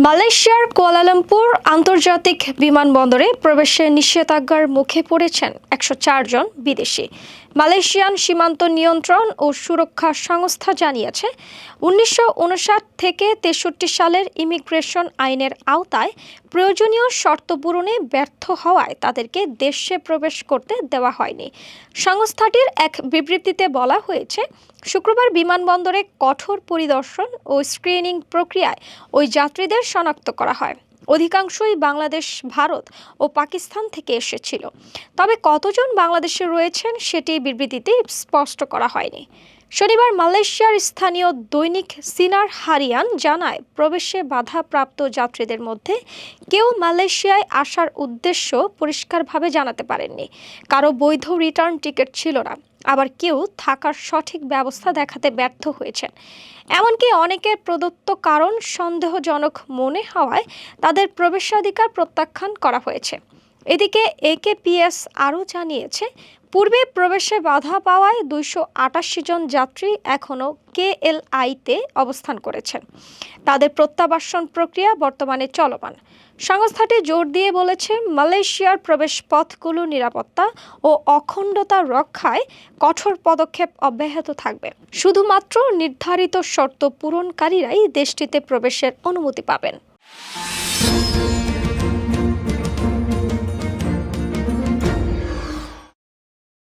মালয়েশিয়ার কুয়ালালামপুর আন্তর্জাতিক বিমানবন্দরে প্রবেশে নিষেধাজ্ঞার মুখে পড়েছেন ১০৪ জন বিদেশি। মালয়েশিয়ান সীমান্ত নিয়ন্ত্রণ ও সুরক্ষা সংস্থা জানিয়েছে, ১৯৫৯ থেকে ৬৩ সালের ইমিগ্রেশন আইনের আওতায় প্রয়োজনীয় শর্ত পূরণে ব্যর্থ হওয়ায় তাদেরকে দেশে প্রবেশ করতে দেওয়া হয়নি। সংস্থাটির এক বিবৃতিতে বলা হয়েছে, শুক্রবার বিমানবন্দরে কঠোর পরিদর্শন ও স্ক্রিনিং প্রক্রিয়ায় ওই যাত্রীদের শনাক্ত করা হয়। অধিকাংশই বাংলাদেশ, ভারত ও পাকিস্তান থেকে এসেছিল। তবে কতজন বাংলাদেশে রয়েছেন সেটি বিবৃতিতে স্পষ্ট করা হয়নি। শনিবার মালয়েশিয়ার স্থানীয় দৈনিক সিনার হারিয়ান জানায়, প্রবেশে বাধাপ্রাপ্ত যাত্রীদের মধ্যে কেউ মালয়েশিয়ায় আসার উদ্দেশ্য পরিষ্কারভাবে জানাতে পারেননি, কারো বৈধ রিটার্ন টিকিট ছিল না, আবার কেউ থাকার সঠিক ব্যবস্থা দেখাতে ব্যর্থ হয়েছেন। এমনকি অনেকের প্রদত্ত কারণ সন্দেহজনক মনে হওয়ায় তাদের প্রবেশাধিকার প্রত্যাখ্যান করা হয়েছে। এদিকে একেপিএস আরও জানিয়েছে, পূর্বে প্রবেশে বাধা পাওয়ায় ২৮৮ জন যাত্রী এখনও কেএলআইতে অবস্থান করেছেন। তাদের প্রত্যাবাসন প্রক্রিয়া বর্তমানে চলমান। সংস্থাটি জোর দিয়ে বলেছে, মালয়েশিয়ার প্রবেশ পথগুলো নিরাপত্তা ও অখণ্ডতা রক্ষায় কঠোর পদক্ষেপ অব্যাহত থাকবে। শুধুমাত্র নির্ধারিত শর্ত পূরণকারীরাই দেশটিতে প্রবেশের অনুমতি পাবেন।